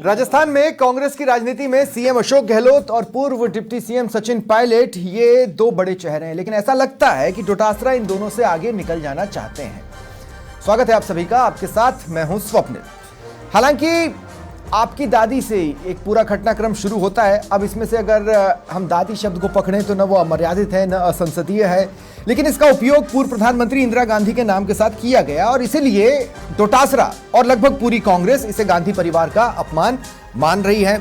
राजस्थान में कांग्रेस की राजनीति में सीएम अशोक गहलोत और पूर्व डिप्टी सीएम सचिन पायलट ये दो बड़े चेहरे हैं, लेकिन ऐसा लगता है कि डोटासरा इन दोनों से आगे निकल जाना चाहते हैं। स्वागत है आप सभी का, आपके साथ मैं हूं स्वप्निल। हालांकि आपकी दादी से एक पूरा घटनाक्रम शुरू होता है। अब इसमें से अगर हम दादी शब्द को पकड़ें तो न वो अमर्यादित है न असंसदीय है, लेकिन इसका उपयोग पूर्व प्रधानमंत्री इंदिरा गांधी के नाम के साथ किया गया और इसीलिए डोटासरा और लगभग पूरी कांग्रेस इसे गांधी परिवार का अपमान मान रही है।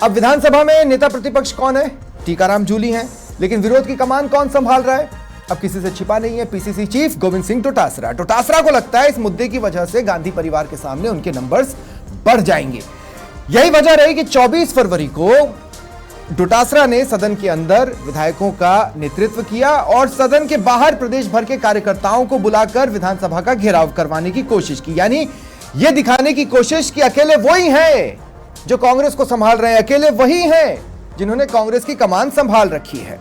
अब विधानसभा में नेता प्रतिपक्ष कौन है? टीकाराम जूली हैं, लेकिन विरोध की कमान कौन संभाल रहा है? अब किसी से छिपा नहीं है, पीसीसी चीफ गोविंद सिंह डोटासरा। डोटासरा को लगता है इस मुद्दे की वजह से गांधी परिवार के सामने उनके नंबर्स बढ़ जाएंगे। यही वजह रही कि 24 फरवरी को डोटासरा ने सदन के अंदर विधायकों का नेतृत्व किया और सदन के बाहर प्रदेश भर के कार्यकर्ताओं को बुलाकर विधानसभा का घेराव करवाने की कोशिश की। यानी यह दिखाने की कोशिश कि अकेले वही हैं जो कांग्रेस को संभाल रहे हैं, अकेले वही हैं जिन्होंने कांग्रेस की कमान संभाल रखी है।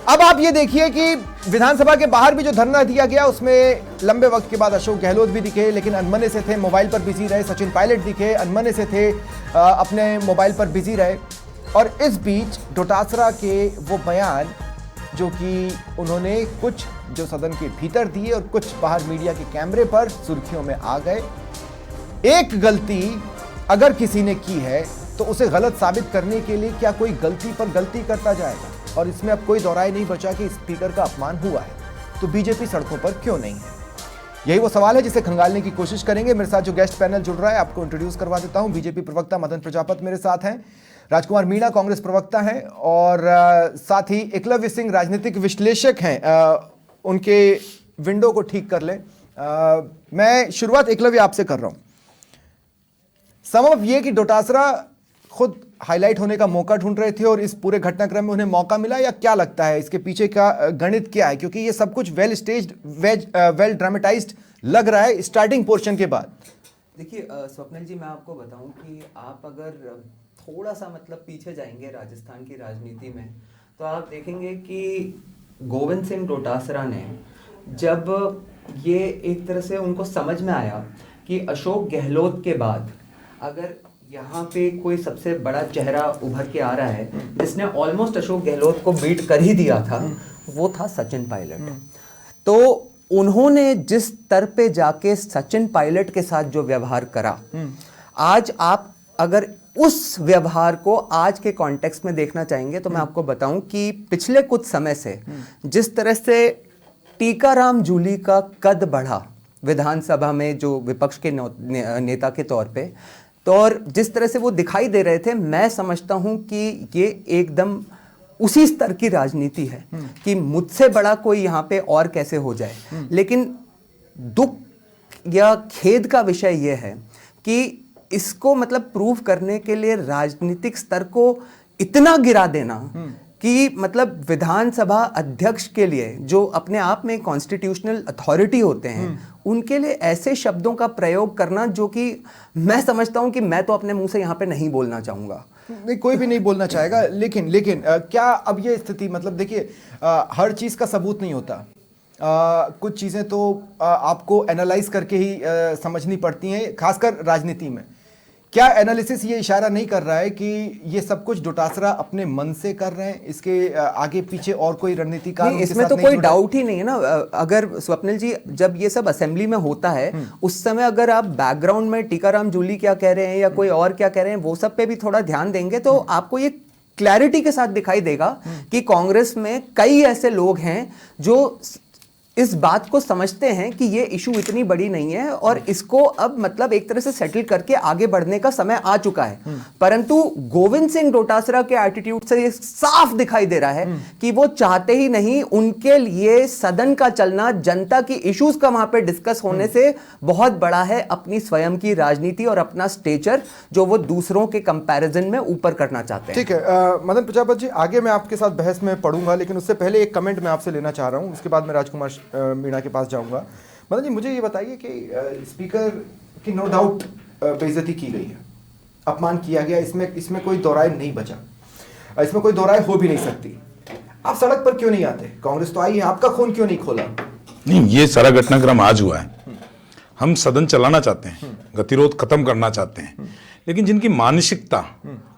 अब आप ये देखिए कि विधानसभा के बाहर भी जो धरना दिया गया उसमें लंबे वक्त के बाद अशोक गहलोत भी दिखे, लेकिन अनमने से थे, मोबाइल पर बिजी रहे। सचिन पायलट दिखे, अनमने से थे, अपने मोबाइल पर बिजी रहे। और इस बीच डोटासरा के वो बयान जो कि उन्होंने कुछ जो सदन के भीतर दिए और कुछ बाहर मीडिया के कैमरे पर सुर्खियों में आ गए। एक गलती अगर किसी ने की है तो उसे गलत साबित करने के लिए क्या कोई गलती पर गलती करता जाएगा? और इसमें अब कोई दोहराए नहीं बचा कि स्पीकर का अपमान हुआ है, तो बीजेपी सड़कों पर क्यों नहीं है? यही वो सवाल है जिसे खंगालने की कोशिश करेंगे। मेरे साथ जो गेस्ट पैनल जुड़ रहा है आपको इंट्रोड्यूस करवा देता हूं। बीजेपी प्रवक्ता मदन प्रजापति मेरे साथ हैं, राजकुमार मीणा कांग्रेस प्रवक्ता हैं और साथ ही एकलव्य सिंह राजनीतिक विश्लेषक हैं। उनके विंडो को ठीक कर ले। मैं शुरुआत एकलव्य आपसे कर रहा हूं। सबब यह कि डोटासरा खुद हाईलाइट होने का मौका ढूंढ रहे थे और इस पूरे घटनाक्रम में उन्हें मौका मिला, या क्या लगता है इसके पीछे का गणित क्या है? क्योंकि ये सब कुछ वेल स्टेज्ड, वेल ड्रामेटाइज्ड लग रहा है स्टार्टिंग पोर्शन के बाद। देखिए स्वप्निल जी, मैं आपको बताऊं कि आप अगर थोड़ा सा पीछे जाएंगे राजस्थान की राजनीति में तो आप देखेंगे कि गोविंद सिंह डोटासरा ने जब ये एक तरह से उनको समझ में आया कि अशोक गहलोत के बाद अगर यहाँ पे कोई सबसे बड़ा चेहरा उभर के आ रहा है जिसने ऑलमोस्ट अशोक गहलोत को बीट कर ही दिया था, वो था सचिन पायलट। तो उन्होंने जिस स्तर पे जाके सचिन पायलट के साथ जो व्यवहार करा, आज आप अगर उस व्यवहार को आज के कॉन्टेक्स्ट में देखना चाहेंगे तो मैं आपको बताऊं कि पिछले कुछ समय से जिस तरह से टीकाराम जूली का कद बढ़ा विधानसभा में जो विपक्ष के नेता के तौर पे, तो और जिस तरह से वो दिखाई दे रहे थे, मैं समझता हूं कि ये एकदम उसी स्तर की राजनीति है कि मुझसे बड़ा कोई यहाँ पे और कैसे हो जाए। लेकिन दुख या खेद का विषय यह है कि इसको प्रूव करने के लिए राजनीतिक स्तर को इतना गिरा देना कि विधानसभा अध्यक्ष के लिए जो अपने आप में कॉन्स्टिट्यूशनल अथॉरिटी होते हैं, उनके लिए ऐसे शब्दों का प्रयोग करना जो कि मैं समझता हूं कि मैं तो अपने मुंह से यहां पे नहीं बोलना चाहूंगा। नहीं, कोई भी नहीं बोलना चाहेगा, लेकिन क्या अब ये स्थिति देखिए, हर चीज का सबूत नहीं होता। कुछ चीजें तो आपको एनालाइज करके ही समझनी पड़ती हैं, खासकर राजनीति में। क्या एनालिसिस ये इशारा नहीं कर रहा है कि ये सब कुछ डोटासरा अपने मन से कर रहे हैं? इसके आगे पीछे और कोई रणनीतिकार इसमें तो कोई डाउट ही नहीं है ना। अगर स्वप्निल जी, जब ये सब असेंबली में होता है उस समय अगर आप बैकग्राउंड में टीकाराम जूली क्या कह रहे हैं या कोई और क्या कह रहे हैं वो सब पे भी थोड़ा ध्यान देंगे तो आपको ये क्लैरिटी के साथ दिखाई देगा कि कांग्रेस में कई ऐसे लोग हैं जो इस बात को समझते हैं कि ये इशू इतनी बड़ी नहीं है और इसको अब एक तरह से सेटल करके आगे बढ़ने का समय आ चुका है। परंतु गोविंद सिंह डोटासरा के एटीट्यूड से ये साफ दिखाई दे रहा है कि वो चाहते ही नहीं, उनके लिए सदन का चलना, जनता की इश्यूज का वहां पे डिस्कस होने से बहुत बड़ा है अपनी स्वयं की राजनीति और अपना स्टेचर जो वो दूसरों के कंपैरिजन में ऊपर करना चाहते हैं। ठीक है मदन प्रजापति जी, आगे मैं आपके साथ बहस में पढ़ूंगा, लेकिन उससे पहले एक कमेंट मैं आपसे लेना चाह रहा हूं, उसके बाद मैं राजकुमार मीणा के पास जाऊंगा। मदन जी, मुझे ये बताइए कि स्पीकर की नो डाउट बेइज्जती की गई है, अपमान किया गया, इसमें कोई दोहराए नहीं बचा, इसमें कोई दोहराए हो भी नहीं सकती। आप सड़क पर क्यों नहीं आते? कांग्रेस तो आई है, आपका खून क्यों नहीं खोला? नहीं, ये सारा घटनाक्रम आज हुआ है हम सदन चलाना चाहते हैं, गतिरोध खत्म करना चाहते हैं, लेकिन जिनकी मानसिकता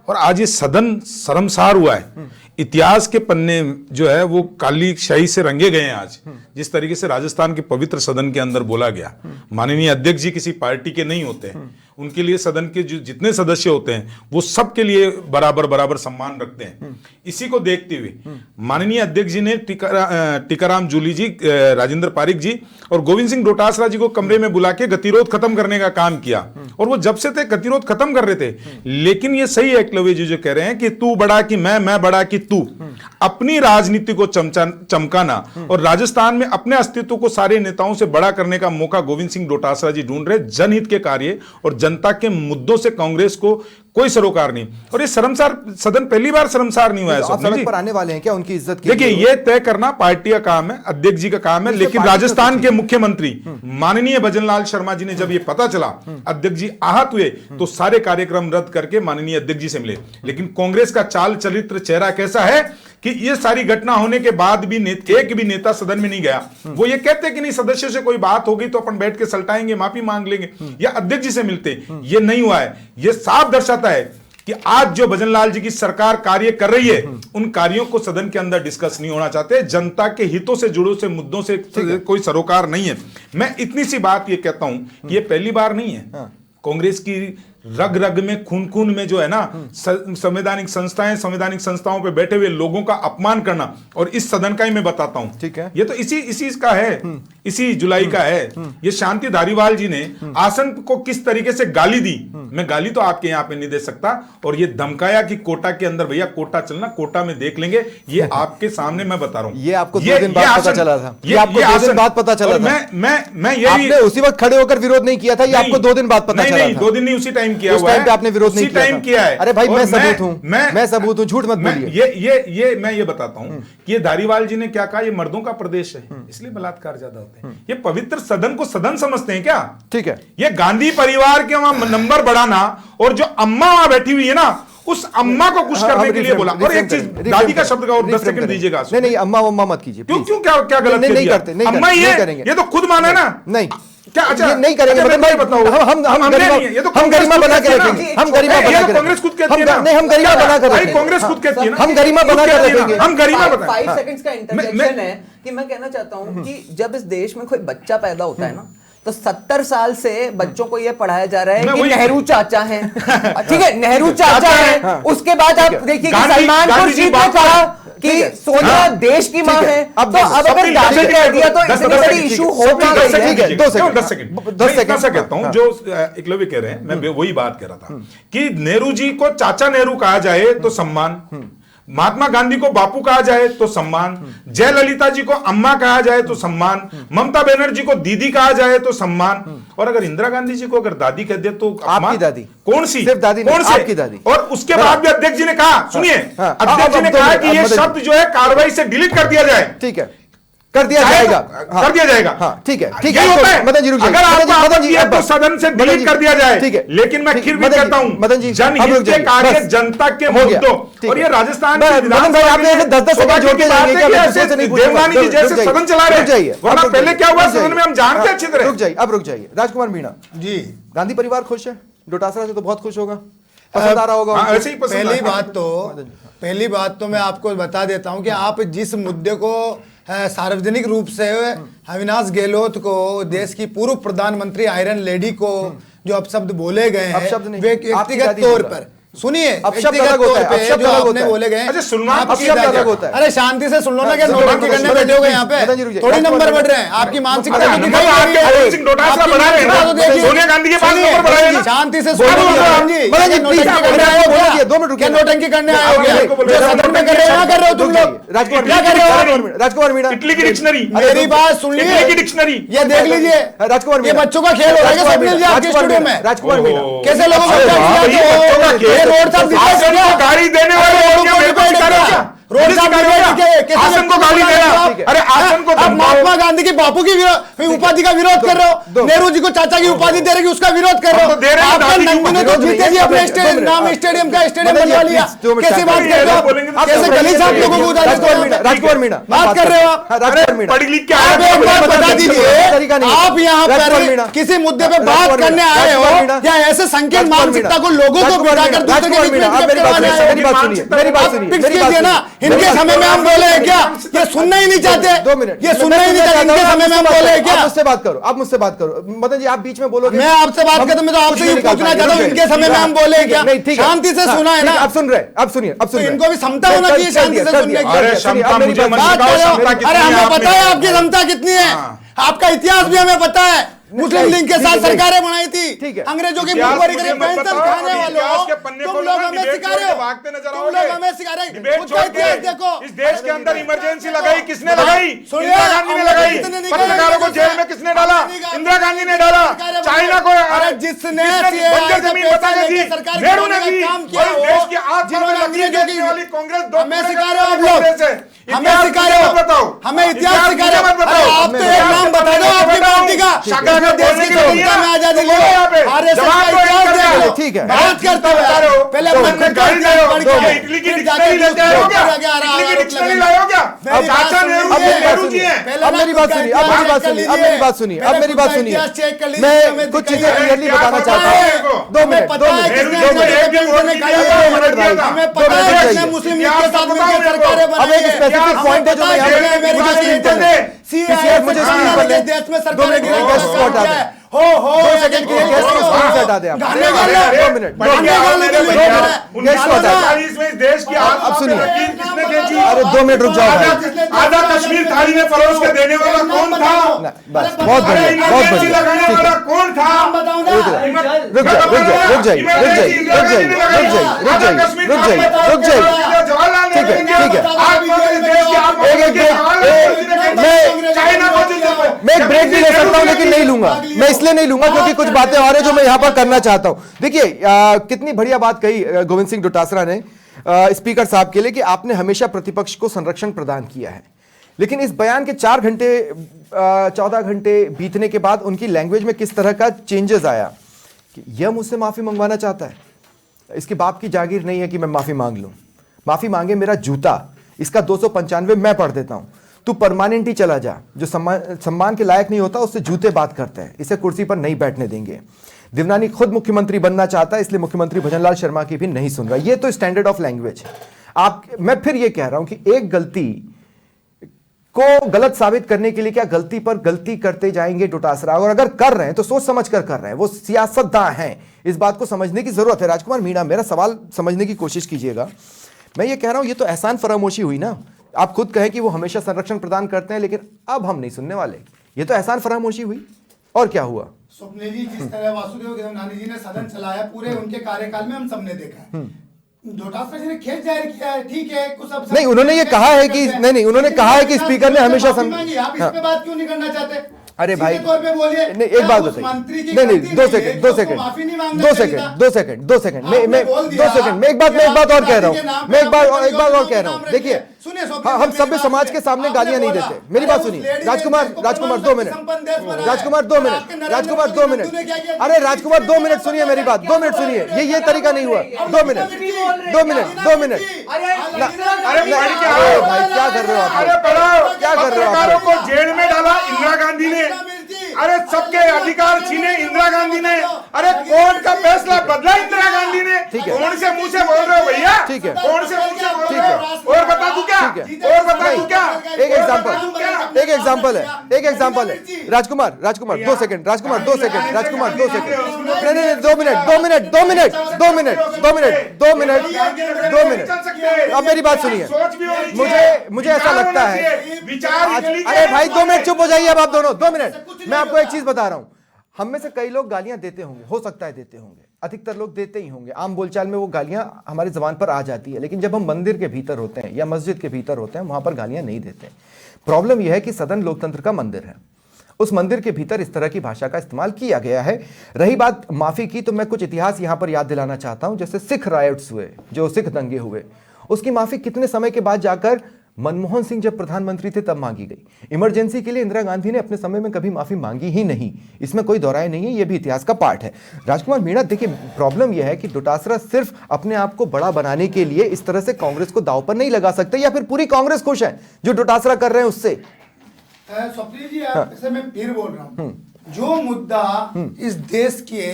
और आज ये सदन शर्मसार हुआ है, इतिहास के पन्ने जो है वो काली शाही से रंगे गए हैं। आज जिस तरीके से राजस्थान के पवित्र सदन के अंदर बोला गया, माननीय अध्यक्ष जी किसी पार्टी के नहीं होते हैं, उनके लिए सदन के जो जितने सदस्य होते हैं वो सबके लिए बराबर बराबर सम्मान रखते हैं। इसी को देखते हुए माननीय अध्यक्ष जी ने टीकाराम जूली जी, राजेंद्र पारिक जी और गोविंद सिंह डोटासरा जी को कमरे में बुला के गतिरोध खत्म करने का काम किया, और वो जब से थे गतिरोध खत्म कर रहे थे। लेकिन ये सही है एकलव्य जी जो कह रहे हैं कि तू बड़ा कि मैं बड़ा कि तू, अपनी राजनीति को चमकाना और राजस्थान में अपने अस्तित्व को सारे नेताओं से बड़ा करने का मौका गोविंद सिंह डोटासरा जी ढूंढ रहे। जनहित के कार्य और जनता के मुद्दों से कांग्रेस को कोई सरोकार नहीं, और ये शर्मसार सदन पहली बार शर्मसार नहीं हुआ है। आप सड़क पर आने वाले हैं क्या उनकी इज्जत के देखिए, ये तय करना पार्टी का काम है, अध्यक्ष जी का काम है, लेकिन राजस्थान के मुख्यमंत्री माननीय भजनलाल शर्मा जी ने जब ये पता चला, अध्यक्ष जी आहत हुए, तो सारे कार्यक्रम रद्द करके माननीय अध्यक्ष जी से मिले। लेकिन कांग्रेस का चाल चरित्र चेहरा कैसा है कि ये सारी घटना होने के बाद भी एक भी नेता सदन में नहीं गया। वो ये कहते कि नहीं, सदस्यों से कोई बात होगी तो अपन बैठ के सलटाएंगे, माफी मांग लेंगे या अध्यक्ष जी से मिलते। ये नहीं हुआ है। ये साफ दर्शाता है कि आज जो भजनलाल जी की सरकार कार्य कर रही है, उन कार्यों को सदन के अंदर डिस्कस नहीं होना चाहते। जनता के हितों से जुड़े से मुद्दों से कोई सरोकार नहीं है। मैं इतनी सी बात ये कहता हूं कि ये पहली बार नहीं है। कांग्रेस की रग रग में खून खून में जो है ना, संवैधानिक संस्थाओं पे बैठे हुए लोगों का अपमान करना, और इस सदन का ही मैं बताता हूं, ठीक है, ये तो इसी का है, इसी जुलाई का है। ये शांति धारीवाल जी ने आसन को किस तरीके से गाली दी, मैं गाली तो आपके यहां पे नहीं दे सकता, और ये धमकाया कि कोटा के अंदर भैया कोटा चलना, कोटा में देख लेंगे, ये आपके सामने मैं बता रहा हूं। ये आपको 2 दिन बाद पता चला था, ये आपको 2 दिन बाद पता चला था। मैं यही, आपने उसी वक्त खड़े होकर विरोध नहीं किया था, ये आपको 2 दिन बाद पता चला था। नहीं, 2 दिन नहीं, उसी टाइम किया हुआ है। आपने विरोध नहीं किया है। अरे भाई, मैं सबूत हूं, मैं सबूत हूं, झूठ मत बोलिए। मैं ये बताता हूं कि ये धारीवाल जी ने क्या कहा, ये मर्दों का प्रदेश है, इसलिए बलात्कार ज्यादा होते हैं। ये पवित्र सदन को सदन समझते हैं क्या? ठीक है, ये गांधी परिवार के वहां नंबर बढ़ाना, और जो अम्मा वहां बैठी हुई है ना, उस अम्मा को खुश करने के लिए बोला। और एक चीज, दादी का शब्द का और 10 सेकंड दीजिएगा। नहीं, अम्मा मत कीजिए। क्यों क्या गलत नहीं करते, अम्मा ये तो खुद माना ना। नहीं क्या? अच्छा, नहीं करेंगे, मतलब भाई बताओ, हम गरिमा बना के रखेंगे, हम गरिमा बना के, कांग्रेस खुद कहती है ना, नहीं, हम गरिमा बना कर रखेंगे, कांग्रेस खुद कहती है ना, हम गरिमा बना कर रखेंगे, हम गरिमा बना। 5 सेकंड्स का इंटरजेक्शन है कि मैं कहना चाहता हूं कि जब इस देश में कोई बच्चा पैदा होता है ना, तो 70 साल से बच्चों को यह पढ़ाया जा रहा है कि नेहरू चाचा हैं, ठीक है, नेहरू चाचा हैं। उसके बाद आप देखिए कि सलमान खुर्शीद ने कहा कि सोनिया देश की मां है। अब अगर दादी कह दिया तो इतनी बड़ी इशू हो गई है। 10 सेकंड से कहता हूं, जो एकलव्य कह रहे हैं, मैं वही बात कह रहा था कि नेहरू जी को चाचा नेहरू कहा जाए तो सम्मान, महात्मा गांधी को बापू कहा जाए तो सम्मान, जयललिता जी को अम्मा कहा जाए तो सम्मान, ममता बनर्जी को दीदी कहा जाए तो सम्मान, और अगर इंदिरा गांधी जी को अगर दादी कह दे तो आपकी दादी। कौन सी? सिर्फ दादी, कौन सी? आपकी दादी। और उसके बाद भी अध्यक्ष जी ने कहा, सुनिए, अध्यक्ष जी ने कहा कि ये शब्द जो है कार्रवाई से डिलीट कर दिया जाए। ठीक है, कर दिया जाएगा, कर दिया जाएगा। ठीक है, मदन जी, अगर आपको तो सदन से डिलीट कर दिया जाए। ठीक है, लेकिन मैं फिर भी कहता हूं, मदन जी, जनहित के कार्य, जनता के मुद्दों, और ये राजस्थान आपने 10 सेकंड जोड़ते जाएंगे, देवनानी जी जैसे सदन चला रहे हैं, वरना पहले क्या हुआ सदन में हम जानते अच्छी तरह। रुक जाइए, राजकुमार मीणा जी, गांधी परिवार खुश है, डोटासरा से तो बहुत खुश होगा, पसंद आ रहा होगा। पहली बात तो मैं आपको बता देता हूं कि आप जिस मुद्दे को सार्वजनिक रूप से अविनाश गहलोत को, देश की पूर्व प्रधानमंत्री आयरन लेडी को जो अपशब्द बोले गए हैं, वे व्यक्तिगत तौर पर सुनिए, व्यक्तिगत तौर पे जो आपने बोले गए, अरे शांति से सुन लो ना, क्या नौटंकी करने बैठे हो गए यहाँ पे, थोड़ी नंबर बढ़ रहे हैं, आपकी मानसिकता शांति से नौटंकी करने आए हो, सदन में कर रहे हो तुम लोग, क्या कर रहे हो? राजकुमार मीणा, इटली की डिक्शनरी, मेरी बात सुन लीजिए, इटली की डिक्शनरी ये देख लीजिए, राजकुमार, ये बच्चों का खेल हो रहा है सब मिल आपके स्टूडियो में। राजकुमार मीणा, कैसे लोगों को रोड तक गाड़ी देने वाले रोड आसन को गाली देना, अरे आसन को आप महात्मा गांधी के बापू की उपाधि का विरोध कर रहे हो, नेहरू जी को चाचा की उपाधि दे रहे हो, उसका विरोध कर रहे हो। आपका नंदू ने तो जीते जी अपने स्टेडियम का स्टेडियम बनवा लिया। कैसे बात कर रहे हो, कैसे गली साहब लोगों को राजकुमार मीणा बात कर रहे हो आप? पढ़ लिख के आप एक बात बता दीजिए, आप यहाँ पर किसी मुद्दे पे बात करने आए हो या ऐसे संकेत मानसिकता को लोगों को बिठा कर दूसरे के बीच में करवाने आए हो? मेरी बात सुनिए ना, इनके समय में हम बोले हैं क्या? ये सुनना ही नहीं चाहते, 2 मिनट, ये सुनना ही नहीं चाहते, इनके समय में हम बोले हैं क्या? आप मुझसे बात करो मदन जी, आप बीच में बोलोगे। मैं आपसे बात करता हूं, मैं तो आपसे ये पूछना चाहता हूं, इनके समय में हम बोले हैं क्या? शांति से सुना है ना? आप सुन रहे, आप सुनिए, अब सुनिए, इनको भी क्षमता होना चाहिए शांति से सुनने की। अरे क्षमता मुझे मत बात सिखाओ, करो, क्षमता अरे कितनी है हमें पता है आपने? आपकी क्षमता कितनी है, आपका इतिहास भी हमें पता है। मुस्लिम लीग के साथ सरकारें बनाई थी, ठीक है। अंग्रेजों की इतिहास भूखमरी मुझे करके मत पेंशन बताओ, खाने अभी वालों, इतिहास के पन्ने तुम खोलो लोग ना, हमें डिबेट सिखा छोड़ रहे के हो, भागते नजर तुम आओगे। लोग हमें सिखा रहे हो। डिबेट खुद का छोड़ इतिहास के देखो, इस देश के अंदर इमरजेंसी लगाई किसने लगाई? सुनिए, इंदिरा गांधी ने लगाई। इतने नहीं पत्रकारों को जेल में किसने डाला? इंदिरा गांधी ने डाला। चाइना को अरे जिसने बंजर जमीन बता के दी, सरकार नेहरू ने दी। काम किया, और देश की आत्मा में जिन्होंने लकड़ी अंग्रेजों बेचने वाली कांग्रेस दो हमें टुकड़े सिखा करने रहे हो आप वाली लोग, कांग्रेस है। हमें इतिहास सिखा मुझे रहे हो, मत बताओ, हमें इतिहास सिखा रहे हो। मत बताओ। अरे आप तो एक नाम बता दो आपकी पार्टी का, शाखा का देश की स्वतंत्रता में आजादी बोलो यहाँ पे। आरएसएस का जवाब दो, इतिहास एक देखो। करके। ठीक है। बात करते हो पहले दो अपना मिनट खुद का गाड़ी इतिहास लाओ, पढ़ दो के मिनट। इटली की फिर डिक्शनरी जाके लेते आए हो क्या? आगे आ रहा इटली की आरोप डिक्शनरी लगेगा। लाए हो क्या? मेरी बात चाचा सुनिए, नेहरू नेहरू जी हैं। पहले अब ना मेरी खुद बात का सुनिए, इतिहास अब मेरी बात चेक कर सुनिए, अब लीजिए। मेरी बात सुनिए, अब पहले मेरी खुद बात का सुनिए। इतिहास चेक कर लीजिए, मैं हमें कुछ दिखाइए। चीजें क्लियरली बताना चाहता हूँ। 2 मिनट, 2 पता है मिनट, किसने 2 मिनट, अंग्रेजों के विरुद्ध में कहा है। हमें पता है किसने मुस्लिम लीग के साथ मिलकर सरकारें बनाई अब एक है। स्पेसिफिक पॉइंट है जो मैं यहाँ पे मुझे स्क्रीन पर है। पीसीआर मुझे स्क्रीन पर है। देश में 2 सरकार मिनट के लिए गेस्ट को हटा दें। हो 2 सेकंड के लिए गेस्ट को स्क्रीन से हटा दें आप। 2 मिनट, 2 मिनट। देश की अब सुनिए। किसने खींची? अरे 2 मिनट रुक जाओ भाई। आधा कश्मीर थाली में परोस के देने वाला कौन था? बस बहुत बढ़िया, बहुत इमरजेंसी बढ़िया, लगाने ठीक वाला है। कौन था? रुक जाइए, जवाहरलाल ठीक है, नेहरू ठीक है। चाइना को मैं एक ब्रेक भी ले सकता हूं लेकिन नहीं लूंगा। मैं इसलिए नहीं लूंगा क्योंकि कुछ बातें और हैं जो मैं यहां पर करना चाहता हूं। देखिए कितनी बढ़िया बात कही गोविंद सिंह डोटासरा ने स्पीकर साहब के लिए कि आपने हमेशा प्रतिपक्ष को संरक्षण प्रदान किया है, लेकिन इस बयान के 4 घंटे 14 घंटे बीतने के बाद उनकी लैंग्वेज में किस तरह का चेंजेस आया कि यह मुझसे माफी मंगवाना चाहता है। इसके बाप की जागीर नहीं है कि मैं माफी मांग लूं, माफी मांगे मेरा जूता, इसका 295 मैं पढ़ देता हूं। तू परमानेंट ही चला जा, जो सम्मान के लायक नहीं होता उससे जूते बात करते हैं, इसे कुर्सी पर नहीं बैठने देंगे। देवनानी खुद मुख्यमंत्री बनना चाहता है, इसलिए मुख्यमंत्री भजनलाल शर्मा की भी नहीं सुन रहा। ये तो स्टैंडर्ड ऑफ लैंग्वेज आप। मैं फिर ये कह रहा हूं कि एक गलती को गलत साबित करने के लिए क्या गलती पर गलती करते जाएंगे डोटासरा, और अगर कर रहे हैं तो सोच समझ कर रहे हैं, वो सियासतदान हैं, इस बात को समझने की जरूरत है। राजकुमार मीणा, मेरा सवाल समझने की कोशिश कीजिएगा। मैं ये कह रहा हूं ये तो एहसान फरामोशी हुई ना। आप खुद कहें कि वो हमेशा संरक्षण प्रदान करते हैं लेकिन अब हम नहीं सुनने वाले, ये तो एहसान फरामोशी हुई। और क्या हुआ? स्वप्निल जी, जिस तरह वासुदेव देवनानी जी ने सदन चलाया पूरे उनके कार्यकाल में हम सबने देखा है। डोटासरा जी ने खेद जाहिर किया है, ठीक है, कुछ अब नहीं, उन्होंने ये कहा है कि नहीं, उन्होंने कहा है कि स्पीकर ने हमेशा आप इस पे बात क्यों नहीं करना चाहते? अरे भाई, सीधे तौर पे बोलिए। नहीं, एक बात बताइए। नहीं, 2 second, 2 second, 2 second, 2 second, 2 second, मैं 2 सेकंड, मैं एक बात और कह रहा हूं, मैं एक बात और कह रहा हूं। देखिए, हम सभ्य समाज के सामने गालियां नहीं देते। मेरी बात सुनिए राजकुमार, 2 मिनट, राजकुमार 2 मिनट, राजकुमार 2 मिनट, अरे राजकुमार 2 मिनट सुनिए मेरी बात, 2 मिनट सुनिए। ये तरीका नहीं हुआ। 2 मिनट, 2 मिनट, 2 मिनट। अरे भाई क्या कर रहे हो आप? क्या कर रहे हो आप? को जेल में डाला इंदिरा गांधी ने। अरे सबके अधिकार छीने इंदिरा गांधी ने। अरे कोर्ट का फैसला बदला इंदिरा गांधी ने। कौन से मुंह से बोल रहे हो भैया? ठीक है, कौन से मुंह से बोल रहे हो? और बता दूं क्या? और बता दूं क्या? एक एग्जांपल है। राजकुमार 2 सेकंड, राजकुमार 2 सेकंड, राजकुमार 2 सेकंड, नहीं 2 मिनट। अब मेरी बात सुनिए, मुझे ऐसा लगता है, अरे भाई 2 मिनट चुप हो जाइए अब आप दोनों, 2 मिनट। मैं आपको एक चीज बता रहा हूं, हम में से कई लोग गालियां देते होंगे, हो सकता है देते होंगे, अधिकतर लोग देते ही होंगे, आम बोलचाल में वो गालियां हमारे जबान पर आ जाती है, लेकिन जब हम मंदिर के भीतर होते हैं या मस्जिद के भीतर होते हैं वहां पर गालियां नहीं देते। प्रॉब्लम यह है कि सदन लोकतंत्र का मंदिर है, उस मंदिर के भीतर इस तरह की भाषा का इस्तेमाल किया गया है। रही बात माफी की, तो मैं कुछ इतिहास यहां पर याद दिलाना चाहता हूं। जैसे सिख राइट्स हुए, जो सिख दंगे हुए, उसकी माफी कितने समय के बाद जाकर मनमोहन सिंह जब प्रधानमंत्री थे तब मांगी गई। इमरजेंसी के लिए इंदिरा गांधी ने अपने समय में कभी माफी मांगी ही नहीं, इसमें कोई दौराय नहीं है, यह भी इतिहास का पार्ट है। राजकुमार मीणा, देखिए प्रॉब्लम यह है कि डोटासरा सिर्फ अपने आप को बड़ा बनाने के लिए इस तरह से कांग्रेस को दांव पर नहीं लगा सकते, या फिर पूरी कांग्रेस खुश है जो डोटासरा कर रहे हैं उससे। स्वप्निल जी, ऐसे मैं फिर बोल रहा हूँ, जो मुद्दा इस देश के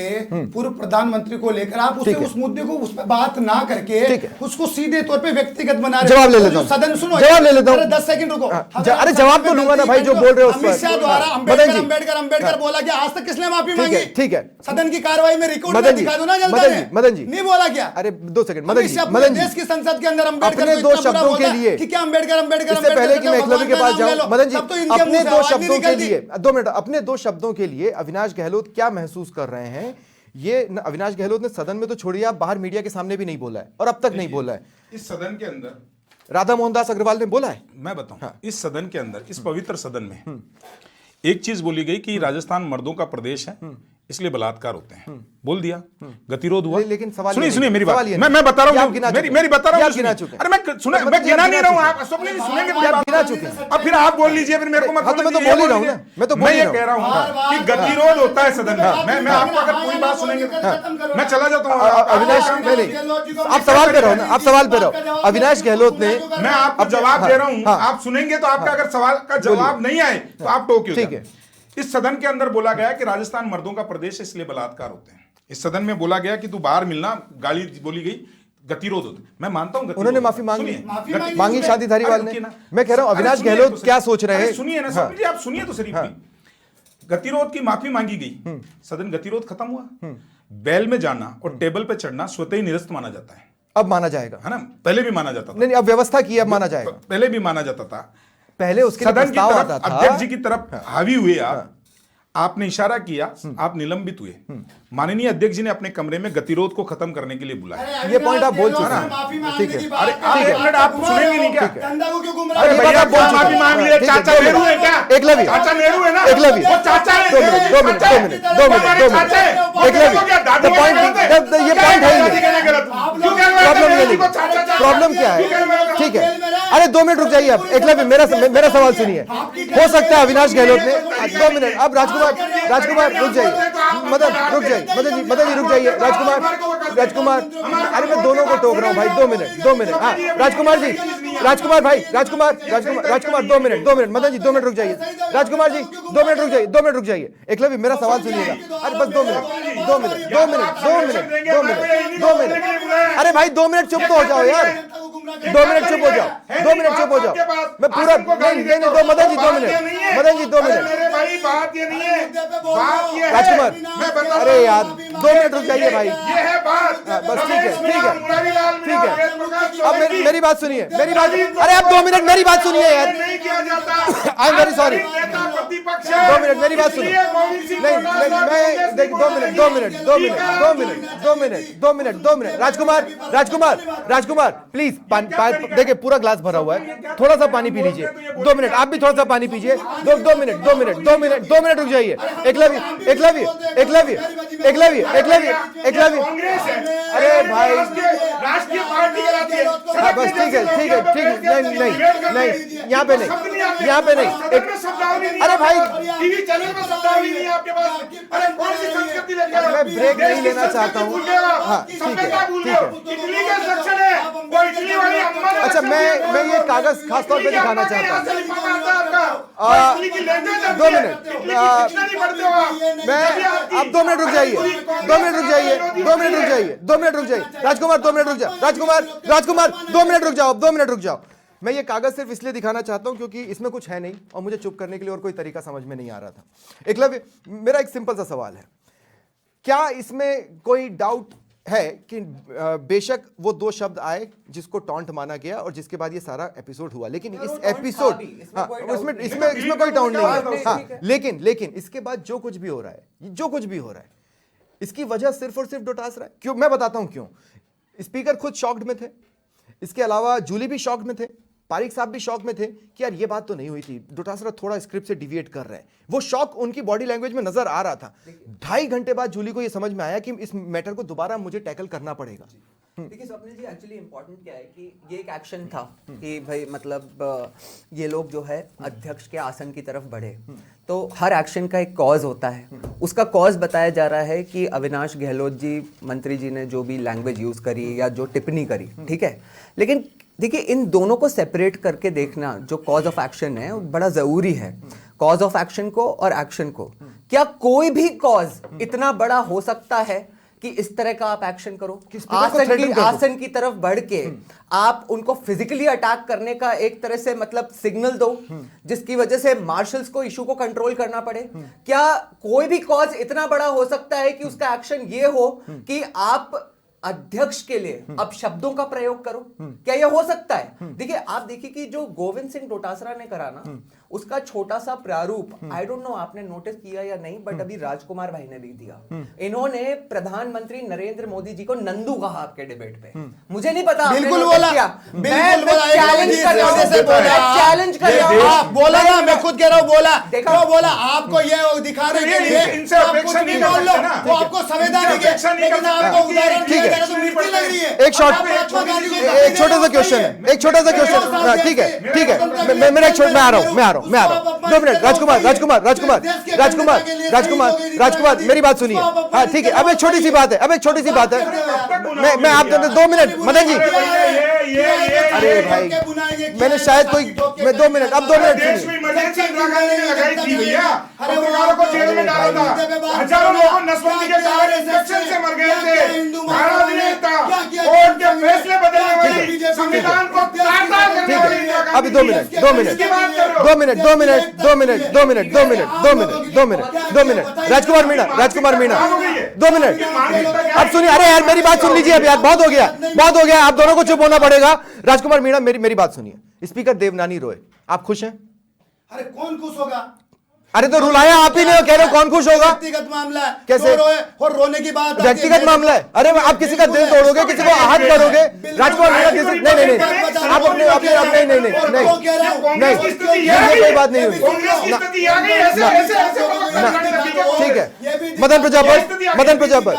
पूर्व प्रधानमंत्री को लेकर आप उससे उस मुद्दे को उस पर बात ना करके उसको सीधे तौर पे व्यक्तिगत बना रहे। जवाब ले लेता हूं, सदन सुनो, जवाब ले लेता हूं। 10 सेकंड रुको। अरे जवाब तो लूंगा ना भाई, जो बोल रहे हो उस पर। अमित शाह द्वारा अंबेडकर बोला कि आज तक किसने माफी मांगी? ठीक है, सदन की कार्रवाई में रिकॉर्ड में दिखा दो ना जनता ने। मदन जी नहीं बोला क्या? अरे 2 सेकंड मदन जी, देश की संसद के अंदर अंबेडकर अपने 2 शब्दों के लिए, ठीक है, अंबेडकर इससे पहले कि मैं एकलव्य के पास जाऊं, मदन जी अपने 2 शब्दों के लिए, 2 मिनट, अपने 2 शब्दों के लिए अविनाश गहलोत क्या महसूस कर रहे हैं? ये अविनाश गहलोत ने सदन में तो छोड़िए, आप बाहर मीडिया के सामने भी नहीं बोला है और अब तक नहीं बोला है। इस सदन के अंदर राधा मोहन दास अग्रवाल ने बोला है। मैं बताऊं, इस सदन के अंदर, इस पवित्र सदन में एक चीज बोली गई कि राजस्थान मर्दों का प्रदेश है, इसलिए बलात्कार होते हैं, बोल दिया, गतिरोध हुआ। लेकिन सवाल सुनिए मेरी बात, मैं बता रहा हूँ, मेरी बता रहा हूँ। अरे मैं गिना नहीं रहा हूँ, आप स्वप्निल जी सुनेंगे मेरी बात। गिना चुके, अब फिर आप बोल लीजिए, फिर मेरे को मत मैं तो बोल ही रहा हूँ ना, मैं ये कह रहा हूँ कि गतिरोध होता है सदन में। मैं आपको अगर पूरी बात सुनेंगे मैं चला जाता हूँ। अविनाश, आप सवाल पे रहो ना, आप सवाल पे रहो। अविनाश गहलोत ने, मैं आपको जवाब दे रहा हूँ, आप सुनेंगे तो आपका अगर सवाल का जवाब नहीं आए तो आप टोकियो। ठीक है, इस सदन के अंदर बोला गया कि राजस्थान मर्दों का प्रदेश है, इसलिए बलात्कार होते हैं। इस सदन में बोला गया कि तू बाहर मिलना, गाली बोली गई, गतिरोध होते। मैं मानता हूं उन्होंने माफी मांगी शादी धारीवाल ने। मैं कह रहा हूं अविनाश गहलोत क्या सोच रहे हैं? सुनिए ना आप सुनिए तो शरीफ भी। गतिरोध की माफी मांगी गई, सदन गतिरोध खत्म हुआ। बैल में जाना और टेबल पे चढ़ना स्वतः ही निरस्त माना जाता है। अब माना जाएगा, है ना? पहले भी माना जाता था। नहीं, अब व्यवस्था की, अब माना जाएगा। पहले भी माना जाता था। पहले उसके सदन की प्रस्ताव आता तरफ, था, अध्यक्ष जी की तरफ हावी हुए आपने इशारा किया, आप निलंबित हुए। माननीय अध्यक्ष जी ने अपने कमरे में गतिरोध को खत्म करने के लिए बुलाया। ये पॉइंट आप बोल चुके हैं, ठीक है। अरे एक मिनट, आप सुनेंगे नहीं क्या? अरे भैया माफी मांग लिया, चाचा नेहरू है क्या? एकलव्य, चाचा नेहरू है ना? एकलव्य, वो चाचा है। 2 minute, 2 minute, 2 minute, 2 minute, 2 minute. Eklavya, ये पॉइंट है ही नहीं। प्रॉब्लम क्या है? ठीक है, अरे 2 मिनट रुक जाइए आप। एकलव्य, मेरा सवाल सुनिए। हो सकता है अविनाश गहलोत ने 2 मिनट, अब राजकुमार रुक जाइए, मदन रुक जाइए, मदन जी रुक जाइए, राजकुमार, अरे मैं दोनों को टोक रहा हूँ भाई। 2 मिनट, हाँ राजकुमार जी, राजकुमार 2 मिनट, मदन जी 2 मिनट रुक जाइए, राजकुमार जी 2 मिनट रुक जाइए। एकलव्य, मेरा सवाल सुनिएगा। अरे बस 2 मिनट, अरे भाई 2 मिनट चुप तो हो जाओ यार, 2 मिनट चुप हो जाओ, मैं पूरा नहीं, दो मदन जी 2 मिनट, राजकुमार, अरे यार 2 मिनट रुक जाइए भाई, बस ठीक है। अब मेरी बात सुनिए, अरे आप 2 मिनट मेरी बात सुनिए यार, I am very sorry. 2 minute मेरी बात सुनिए, नहीं मैं देख 2 मिनट, राजकुमार प्लीज, देखिए पूरा ग्लास भरा हुआ है, थोड़ा सा पानी पी लीजिए। 2 मिनट, आप भी थोड़ा सा पानी पीजिए। 2 मिनट रुक जाइए। एकलव्य, अरे भाई राष्ट्रीय पार्टी कराती है। बस ठीक है, नहीं, यहाँ पे नहीं। अरे भाई टीवी चैनल में शब्दावली नहीं है आपके पास। अरे कौन सी संस्कृति लेके आए? मैं ब्रेक नहीं लेना चाहता हूँ। हाँ ठीक है। इटली का सेक्शन है, वो इटली वाली अम्मा। अच्छा, मैं ये कागज खास तौर पे दिखाना चाहता हूँ। 2 मिनट, मैं आप 2 मिनट रुक जाइए, 2 मिनट रुक जाइए, राजकुमार 2 मिनट रुक जाओ, राजकुमार 2 मिनट रुक जाओ, 2 मिनट रुक जाओ। मैं ये कागज सिर्फ इसलिए दिखाना चाहता हूं क्योंकि इसमें कुछ है नहीं और मुझे चुप करने के लिए और कोई तरीका समझ में नहीं आ रहा था। एकलव्य, मेरा एक सिंपल सा सवाल है, क्या इसमें कोई डाउट है कि बेशक वो 2 शब्द आए जिसको टॉन्ट माना गया और जिसके बाद ये सारा एपिसोड हुआ, लेकिन इस एपिसोड इसमें कोई टॉन्ट नहीं है। हाँ, लेकिन इसके बाद जो कुछ भी हो रहा है इसकी वजह सिर्फ और सिर्फ डोटासरा है। क्यों? मैं बताता हूं क्यों। स्पीकर खुद शॉक्ड में थे, इसके अलावा जूली भी शॉक में थे, पारिक साहब भी शॉक में थे कि यार ये बात तो नहीं हुई थी, डोटासरा थोड़ा स्क्रिप्ट से डिविएट कर रहे हैं। वो शॉक उनकी बॉडी लैंग्वेज में नजर आ रहा था। 2.5 घंटे बाद जूली को ये समझ में आया कि इस मैटर को दोबारा मुझे टैकल करना पड़ेगा। देखिए स्वप्निल जी, एक्चुअली इंपॉर्टेंट क्या है कि ये एक एक्शन था कि भाई मतलब ये लोग जो है अध्यक्ष के आसन की तरफ बढ़े, तो हर एक्शन का एक कॉज होता है। उसका कॉज बताया जा रहा है कि अविनाश गहलोत जी मंत्री जी ने जो भी लैंग्वेज यूज करी या जो टिप्पणी करी, ठीक है, लेकिन देखिए इन दोनों को सेपरेट करके देखना जो कॉज ऑफ एक्शन है वो बड़ा जरूरी है। कॉज ऑफ एक्शन को और एक्शन को, क्या कोई भी कॉज इतना बड़ा हो सकता है कि इस तरह का आप एक्शन करो? आसन की तरफ बढ़ के आप उनको फिजिकली अटैक करने का एक तरह से मतलब सिग्नल दो जिसकी वजह से मार्शल्स को इशू को कंट्रोल करना पड़े। क्या कोई भी कॉज इतना बड़ा हो सकता है कि उसका एक्शन ये हो कि आप अध्यक्ष के लिए अब शब्दों का प्रयोग करो? क्या यह हो सकता है? देखिए आप देखिए कि जो गोविंद सिंह डोटासरा ने करा ना, उसका छोटा सा प्रारूप, आई डोंट नो आपने नोटिस किया या नहीं, बट अभी राजकुमार भाई ने भी दिया। इन्होंने प्रधानमंत्री नरेंद्र मोदी जी को नंदू कहा आपके डिबेट पे। मुझे नहीं पता, बिल्कुल बोला, मैं चैलेंज कर रहा हूं, चैलेंज कर रहा हूं। आप बोला ना, मैं खुद कह रहा हूं, बोला क्यों बोला? आपको ये दिखाने के लिए इनसे आप अपेक्षा कुछ नहीं भी कर बोल लो, सकते ना। वो आपको संवैधानिक है, लेकिन आपको उदाहरण दिया गया तो मिर्ची लग रही है। एक शॉर्ट, महात्मा गांधी को एक छोटा सा क्वेश्चन है, एक छोटा सा क्वेश्चन, ठीक है ठीक है, मेरा एक छोटा, मैं आ रहा हूँ 2 मिनट। राजकुमार मेरी बात सुनिए। हाँ ठीक है, अब एक छोटी सी बात है, मैं आप दोनों 2 मिनट, मदन जी, अरे भाई मैंने शायद कोई, मैं 2 मिनट, अब 2 मिनट सुनिए। इमरजेंसी इंदिरा गांधी ने लगाई थी भैया, पत्रकारों को जेल में डाला था, हजारों लोग नसबंदी के कारण इंफेक्शन से मर गए थे, धारा नहीं था, कोर्ट के फैसले बदलने वाली, संविधान को तार-तार करने वाली इंदिरा गांधी। अभी 2 मिनट, राजकुमार मीणा 2 मिनट, अब सुनिए। अरे यार मेरी बात सुन लीजिए, अब यार बहुत हो गया, आप दोनों को चुप होना पड़ेगा। राजकुमार मीणा मेरी बात सुनिए। स्पीकर देवनानी रॉय, आप खुश हैं? अरे कौन खुश होगा? अरे तो रुलाया आप ही ने, कह रहे हो कौन खुश होगा? व्यक्तिगत मामला है, कैसे? रोए और रोने की बात आती है। व्यक्तिगत मामला है? अरे आप किसी का दिल तोड़ोगे, किसी को आहत करोगे? राजकुमार मीणा किसी, नहीं आप अपने नहीं, कोई बात नहीं हुई। ठीक है, मदन प्रजापत,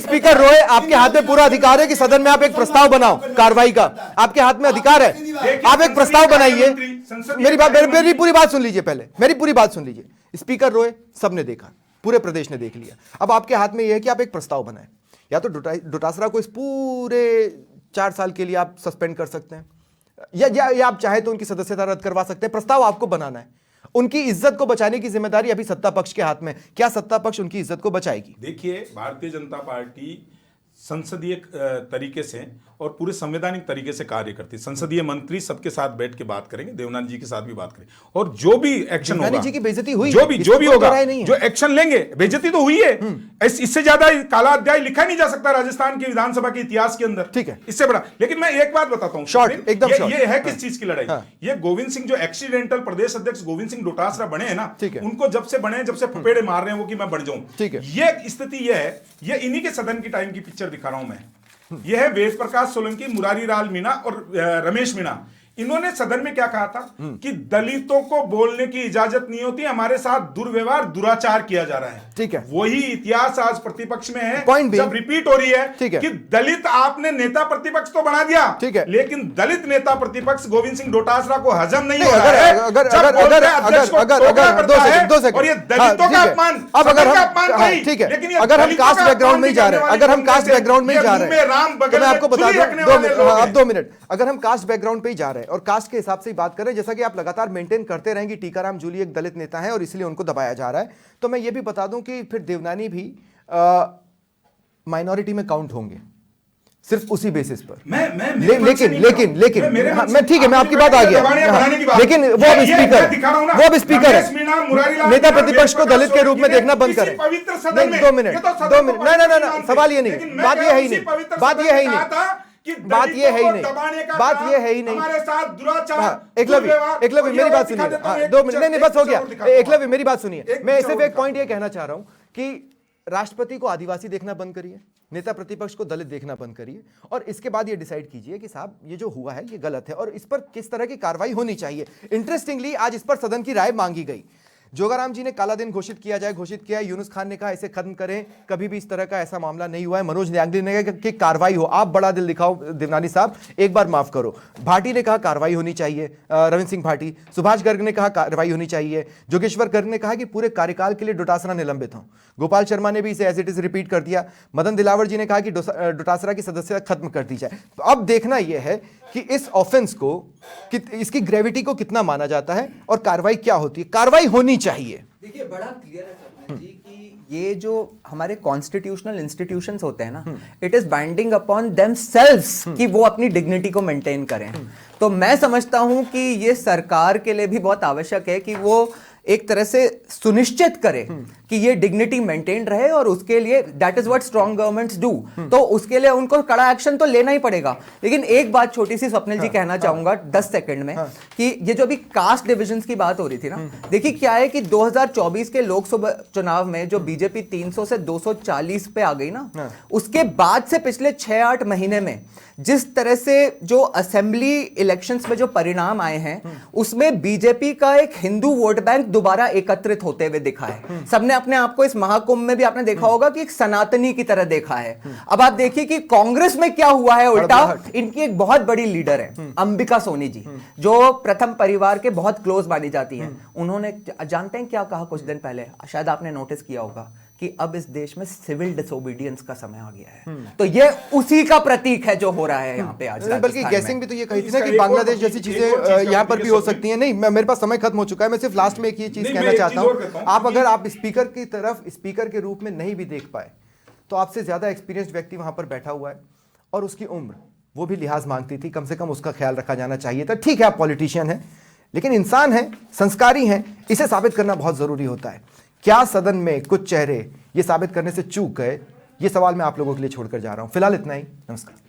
स्पीकर रोय, आपके हाथ में पूरा अधिकार है कि सदन में आप एक प्रस्ताव बनाओ कार्रवाई का, आपके हाथ में अधिकार है, आप एक प्रस्ताव बनाइए। मेरी पूरी बात सुन लीजिए, पहले मेरी पूरी बात सुन लीजिए। स्पीकर रोय सबने देखा, पूरे प्रदेश ने देख लिया, अब आपके हाथ में यह है कि आप एक प्रस्ताव बनाएं। या तो डोटासरा को इस पूरे 4 साल के लिए आप सस्पेंड कर सकते हैं, या आप चाहे तो उनकी सदस्यता रद्द करवा सकते हैं। प्रस्ताव आपको बनाना है। उनकी इज्जत को बचाने की जिम्मेदारी अभी सत्ता पक्ष के हाथ में। क्या सत्ता पक्ष उनकी इज्जत को बचाएगी? देखिए, भारतीय जनता पार्टी संसदीय तरीके से और पूरे संवैधानिक तरीके से कार्य करती है। संसदीय मंत्री सबके साथ बैठ के बात करेंगे, देवनानी जी के साथ भी बात करेंगे, और जो भी एक्शन होगा, जी की बेइज्जती हुई, जो भी होगा, जो है। एक्शन लेंगे, बेइज्जती तो हुई है, इससे ज्यादा काला अध्याय लिखा नहीं जा सकता राजस्थान की विधानसभा के इतिहास के अंदर, ठीक है, इससे बड़ा। लेकिन मैं एक बात बताता हूं, शॉर्ट, एकदम शॉर्ट। ये है किस चीज की लड़ाई? ये गोविंद सिंह जो एक्सीडेंटल प्रदेश अध्यक्ष गोविंद सिंह डोटासरा बने हैं ना, उनको जब से फपेड़े मार रहे हैं वो कि मैं बढ़ जाऊं, ये स्थिति ये है। ये इन्हीं के सदन की टाइम की पिक्चर दिखा रहा हूं मैं। यह है वेद प्रकाश सोलंकी, मुरारी लाल मीणा और रमेश मीणा। इन्होंने सदन में क्या कहा था कि दलितों को बोलने की इजाजत नहीं होती, हमारे साथ दुर्व्यवहार दुराचार किया जा रहा है। ठीक है, वही इतिहास आज प्रतिपक्ष में है, पॉइंट जब रिपीट हो रही है, ठीक है, कि दलित आपने नेता प्रतिपक्ष तो बना दिया, ठीक है, लेकिन दलित नेता प्रतिपक्ष गोविंद सिंह डोटासरा को हजम नहीं हो रहा है। अगर ठीक है, अगर हम कास्ट बैकग्राउंड में जा रहे हैं, अगर हम कास्ट बैकग्राउंड में जा रहे हैं, तो मैं आपको बता दूं, अब 2 मिनट, अगर हम कास्ट बैकग्राउंड पे ही जा रहे हैं और कास्ट के हिसाब से ही बात करें, जैसा कि आप लगातार मेंटेन करते रहेंगे, टीकाराम जूली एक दलित नेता है और इसलिए उनको दबाया जा रहा है, तो मैं ये भी बता दूं कि फिर देवनानी भी माइनॉरिटी में काउंट होंगे सिर्फ उसी बेसिस पर। लेकिन मैं ठीक है, मैं आपकी बात आ गया, लेकिन वो अब स्पीकर है, नेता प्रतिपक्ष को दलित के रूप में देखना बंद करें। 2 मिनट, ना, सवाल ये नहीं, बात ये है ही नहीं, बात ये है ही नहीं। एकलव्य मेरी बात सुनिए, 2 मिनट, नहीं बस हो गया। एकलव्य मेरी बात सुनिए, मैं सिर्फ एक पॉइंट ये कहना चाह रहा हूं कि राष्ट्रपति को आदिवासी देखना बंद करिए, नेता प्रतिपक्ष को दलित देखना बंद करिए, और इसके बाद ये डिसाइड कीजिए कि साहब ये जो हुआ है ये गलत है और इस पर किस तरह की कार्रवाई होनी चाहिए। इंटरेस्टिंगली आज इस पर सदन की राय मांगी गई। जोगाराम जी ने काला दिन घोषित किया जाए, घोषित किया। यूनुस खान ने कहा इसे खत्म करें, कभी भी इस तरह का ऐसा मामला नहीं हुआ है। मनोज न्याग्ली ने कहा कि कार्रवाई हो। आप बड़ा दिल दिखाओ देवनानी साहब, एक बार माफ करो। भाटी ने कहा कार्रवाई होनी चाहिए, रविंद्र सिंह भाटी। सुभाष गर्ग ने कहा कार्रवाई होनी चाहिए। जोगेश्वर गर्ग ने कहा कि पूरे कार्यकाल के लिए डोटासरा निलंबित हो। गोपाल शर्मा ने भी इसे एज इट इज रिपीट कर दिया। मदन दिलावर जी ने कहा कि डोटासरा की सदस्यता खत्म कर दी जाए। तो अब देखना यह है कि इस ऑफेंस को, इसकी ग्रेविटी को कितना माना जाता है और कार्रवाई क्या होती है। कार्रवाई होनी चाहिए। देखिए बड़ा क्लियर है स्वप्निल जी कि ये जो हमारे कॉन्स्टिट्यूशनल इंस्टीट्यूशंस होते हैं ना, it is binding upon themselves कि वो अपनी डिग्निटी को मेंटेन करें। तो मैं समझता हूं कि ये सरकार के लिए भी बहुत आवश्यक है कि वो एक तरह से सुनिश्चित करे कि ये डिग्निटी मेंटेन रहे, और उसके लिए that is what strong governments do. तो उसके लिए उनको कड़ा एक्शन तो लेना ही पड़ेगा। लेकिन एक बात छोटी सी स्वप्निल जी कहना चाहूंगा 10 सेकंड में, कि ये जो अभी कास्ट डिविजन्स की बात हो रही थी ना, देखिए क्या है कि 2024 के लोकसभा चुनाव में जो बीजेपी 300 से 240 पे आ गई ना, उसके बाद से पिछले 6-8 महीने में जिस तरह से जो असेंबली इलेक्शंस में जो परिणाम आए हैं, उसमें बीजेपी का एक हिंदू वोट बैंक दोबारा एकत्रित होते हुए दिखा है। सबने अपने आप को इस महाकुंभ में भी आपने देखा होगा कि एक सनातनी की तरह देखा है। अब आप देखिए कि कांग्रेस में क्या हुआ है उल्टा। इनकी एक बहुत बड़ी लीडर है अंबिका सोनी जी, जो प्रथम परिवार के बहुत क्लोज मानी जाती हैं। उन्होंने जानते हैं क्या कहा कुछ दिन पहले, शायद आपने नोटिस किया होगा, कि अब इस देश में सिविल डिसोबीडियंस का समय आ गया है। तो ये उसी का प्रतीक है जो हो रहा है यहाँ पे आज। बल्कि गैसिंग भी तो ये कही थी ना कि बांग्लादेश जैसी चीजें यहाँ पर भी हो सकती हैं। नहीं, मेरे पास समय खत्म हो चुका है। मैं सिर्फ लास्ट में एक ये चीज कहना चाहता हूँ। आप अगर आप स्पीकर की तरफ स्पीकर के रूप में नहीं भी देख पाए, तो आपसे ज्यादा एक्सपीरियंस्ड व्यक्ति वहां पर बैठा हुआ है, और उसकी उम्र वो भी लिहाज मांगती थी। कम से कम उसका ख्याल रखा जाना चाहिए था। ठीक है, आप पॉलिटिशियन हैं, लेकिन इंसान हैं, संस्कारी हैं। इसे साबित करना बहुत जरूरी होता है। क्या सदन में कुछ चेहरे ये साबित करने से चूक गए? ये सवाल मैं आप लोगों के लिए छोड़कर जा रहा हूं। फिलहाल इतना ही। नमस्कार।